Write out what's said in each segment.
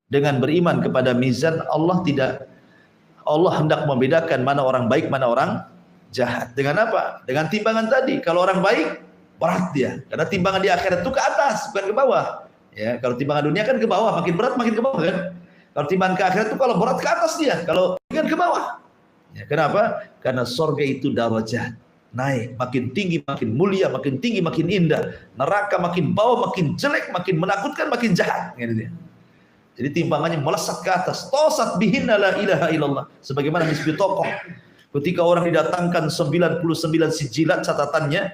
Dengan beriman kepada mizan, Allah hendak membedakan mana orang baik, mana orang jahat. Dengan apa? Dengan timbangan tadi. Kalau orang baik, berat dia. Karena timbangan di akhirat itu ke atas, bukan ke bawah. Ya, kalau timbangan dunia kan ke bawah, makin berat makin ke bawah kan. Kalau timbangan ke akhirat itu kalau berat ke atas dia, kalau ringan ke bawah. Ya, kenapa? Karena surga itu darajat. Naik, makin tinggi makin mulia, makin tinggi makin indah. Neraka makin bawah makin jelek, makin menakutkan, makin jahat. Gitu dia. Jadi timbangannya melesat ke atas. Tosat bihinna la ilaha illallah. Sebagaimana Misbih Tokoh. Ketika orang didatangkan 99 sijilat catatannya,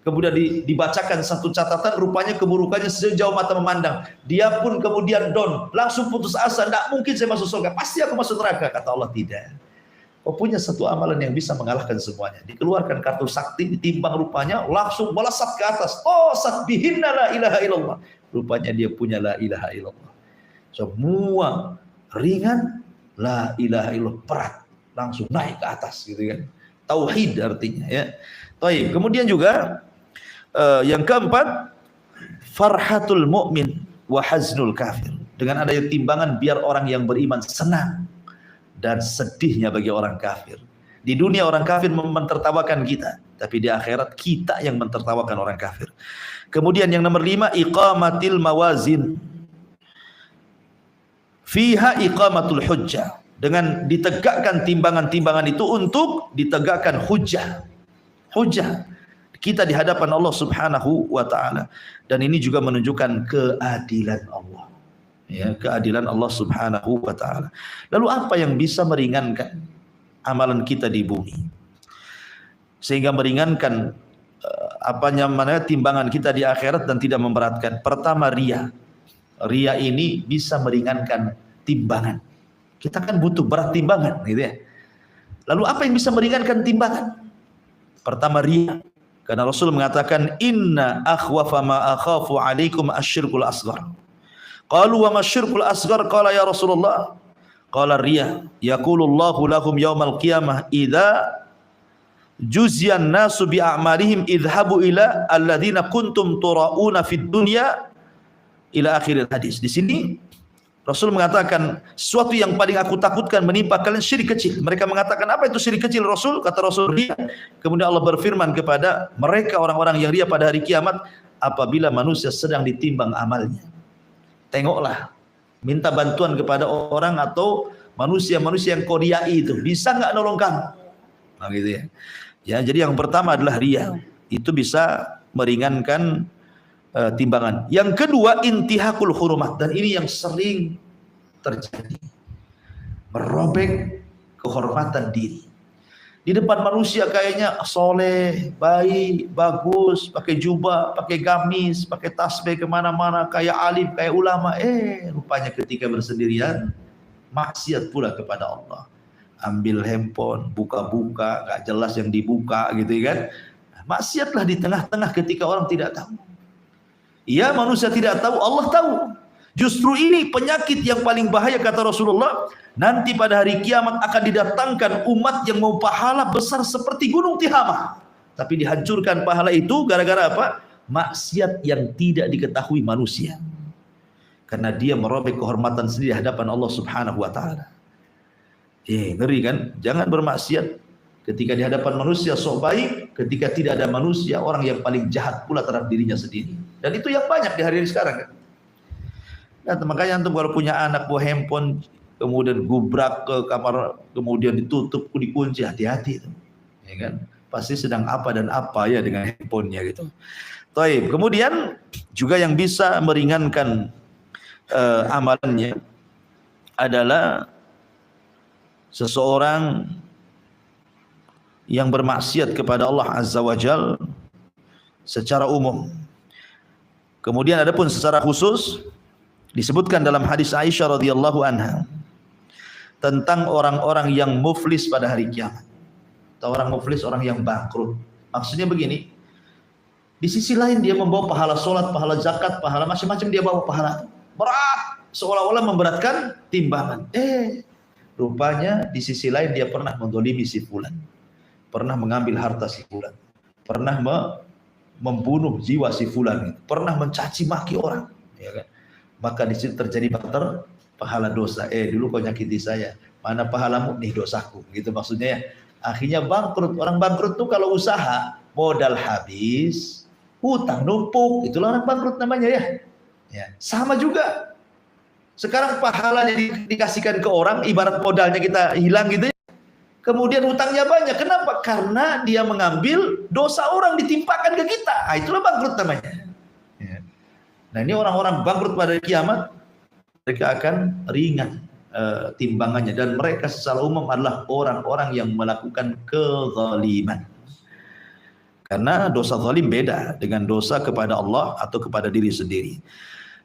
kemudian dibacakan satu catatan, rupanya keburukannya sejauh mata memandang. Dia pun kemudian down, langsung putus asa. Tidak mungkin saya masuk surga, pasti aku masuk neraka. Kata Allah, tidak. Kau punya satu amalan yang bisa mengalahkan semuanya. Dikeluarkan kartu sakti, ditimbang rupanya, langsung melesat ke atas. Tosat bihinna la ilaha illallah. Rupanya dia punya la ilaha illallah. Semua ringan, la ilaha illallah berat, langsung naik ke atas gitu kan. Tauhid artinya ya. Baik, kemudian juga yang keempat, farhatul mu'min wa haznul kafir. Dengan adanya timbangan biar orang yang beriman senang dan sedihnya bagi orang kafir. Di dunia orang kafir mentertawakan kita, tapi di akhirat kita yang mentertawakan orang kafir. Kemudian yang nomor 5, iqamatil mawazin. Fiha iqamatul hujjah. Dengan ditegakkan timbangan-timbangan itu untuk ditegakkan hujjah. Hujjah kita di hadapan Allah Subhanahu wa taala. Dan ini juga menunjukkan keadilan Allah. Ya, keadilan Allah Subhanahu wa taala. Lalu apa yang bisa meringankan amalan kita di bumi? Sehingga meringankan timbangan kita di akhirat dan tidak memberatkan. Pertama, riya. Riya ini bisa meringankan timbangan. Kita kan butuh berat timbangan, gitu ya. Lalu apa yang bisa meringankan timbangan? Pertama, riya. Karena Rasul mengatakan, inna akhwafa ma akhafu alaikum asyirkul asghar. Qalu wa masyirkul asghar? Qala ya Rasulullah. Qala riya. Yaqulullahu lahum yawmal qiyamah idza juziyan nasu bi a'malihim idhabu ila alladhina kuntum tura'una fid dunya ila akhir hadis. Di sini Rasul mengatakan sesuatu yang paling aku takutkan menimpa kalian syirik kecil. Mereka mengatakan, apa itu syirik kecil Rasul? Kata Rasul, riya. Kemudian Allah berfirman kepada mereka orang-orang yang riya pada hari kiamat, apabila manusia sedang ditimbang amalnya, tengoklah, minta bantuan kepada orang atau manusia-manusia yang kau riyai itu, bisa nggak nolong kamu? Nah, gitu ya. Ya, jadi yang pertama adalah riya. Itu bisa meringankan timbangan. Yang kedua, intihakul hurumat, dan ini yang sering terjadi, merobek kehormatan diri. Di depan manusia kayaknya soleh, baik, bagus, pakai jubah, pakai gamis, pakai tasbih kemana-mana, kayak alim, kayak ulama. Rupanya ketika bersendirian maksiat pula kepada Allah. Ambil handphone, buka-buka, gak jelas yang dibuka gitu kan. Maksiatlah di tengah-tengah ketika orang tidak tahu. Ya, manusia tidak tahu, Allah tahu. Justru ini penyakit yang paling bahaya, kata Rasulullah. Nanti pada hari kiamat akan didatangkan umat yang mau pahala besar seperti gunung Tihamah, tapi dihancurkan pahala itu gara-gara apa? Maksiat yang tidak diketahui manusia. Karena dia merobek kehormatan sendiri di hadapan Allah Subhanahu wa taala. Ngeri kan? Jangan bermaksiat ketika di hadapan manusia sok baik, ketika tidak ada manusia, orang yang paling jahat pula terhadap dirinya sendiri. Dan itu yang banyak di hari-hari sekarang kan. Nah, makanya antum kalau punya anak bawa handphone, kemudian gubrak ke kamar, kemudian ditutup, dikunci, hati-hati itu. Ya kan? Pasti sedang apa dan apa ya dengan handphonenya gitu. Taib. Kemudian juga yang bisa meringankan amalannya adalah seseorang yang bermaksiat kepada Allah Azza wa Jal secara umum. Kemudian adapun secara khusus disebutkan dalam hadis Aisyah radhiyallahu anha tentang orang-orang yang muflis pada hari kiamat. Atau orang muflis, orang yang bangkrut. Maksudnya begini, di sisi lain dia membawa pahala sholat, pahala zakat, pahala macam-macam, dia bawa pahala berat, seolah-olah memberatkan timbangan. Rupanya di sisi lain dia pernah mendolimi si fulan, pernah mengambil harta si fulan, pernah membunuh jiwa si fulan, pernah mencaci maki orang, ya kan? Maka di situ terjadi pahala dosa. Dulu kau nyakiti saya, mana pahalamu, nih dosaku, gitu maksudnya ya. Akhirnya bangkrut. Orang bangkrut tuh kalau usaha modal habis, hutang numpuk, itulah orang bangkrut namanya ya. Ya, sama juga. Sekarang pahalanya dikasihkan ke orang, ibarat modalnya kita hilang gitu ya. Kemudian hutangnya banyak. Kenapa? Karena dia mengambil dosa orang ditimpakan ke kita. Itulah bangkrut namanya. Ya. Nah, ini orang-orang bangkrut pada kiamat, mereka akan ringan timbangannya, dan mereka secara umum adalah orang-orang yang melakukan kezaliman. Karena dosa zalim beda dengan dosa kepada Allah atau kepada diri sendiri.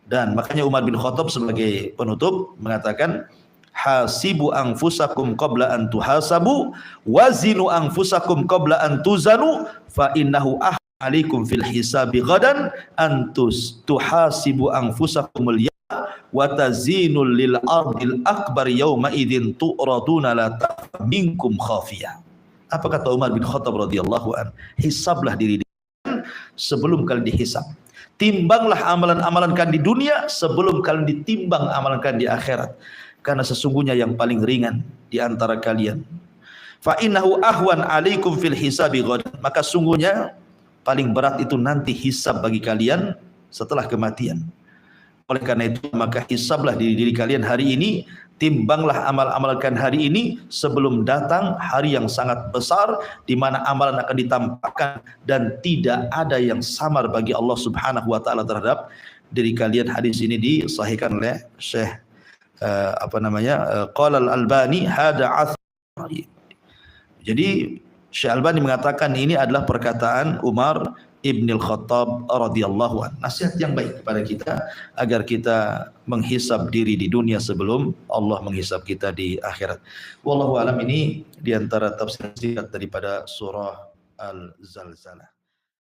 Dan makanya Umar bin Khattab sebagai penutup mengatakan, hasibu anfusakum qabla an tuhasabu wazinu anfusakum qabla an tuzanu fa innahu ahalikum fil hisabi ghadan antus tuhasibu anfusakumul ya wa tazinul lil ardil akbar yawma idzin tu'raduna la minkum khafiyah. Apa kata Umar bin Khattab radhiyallahu an? Hisablah diri sebelum kalian dihisab. Timbanglah amalan-amalan kalian di dunia sebelum kalian ditimbang amalan kalian di akhirat. Karena sesungguhnya yang paling ringan di antara kalian, fa innahu ahwan alaikum fil hisabi ghad, maka sungguhnya paling berat itu nanti hisab bagi kalian setelah kematian. Oleh karena itu maka hisablah diri kalian hari ini, timbanglah amal-amal kalian hari ini sebelum datang hari yang sangat besar di mana amalan akan ditampakkan dan tidak ada yang samar bagi Allah Subhanahu wa taala terhadap diri kalian. Hadis ini disahihkan oleh Syekh qala al-Albani hada athar. Jadi Syekh Albani mengatakan ini adalah perkataan Umar Ibnul Khattab radhiyallahu anhu. Nasihat yang baik kepada kita agar kita menghisab diri di dunia sebelum Allah menghisab kita di akhirat. Wallahu alam, ini di antara tafsir singkat daripada surah Al-Zalzalah.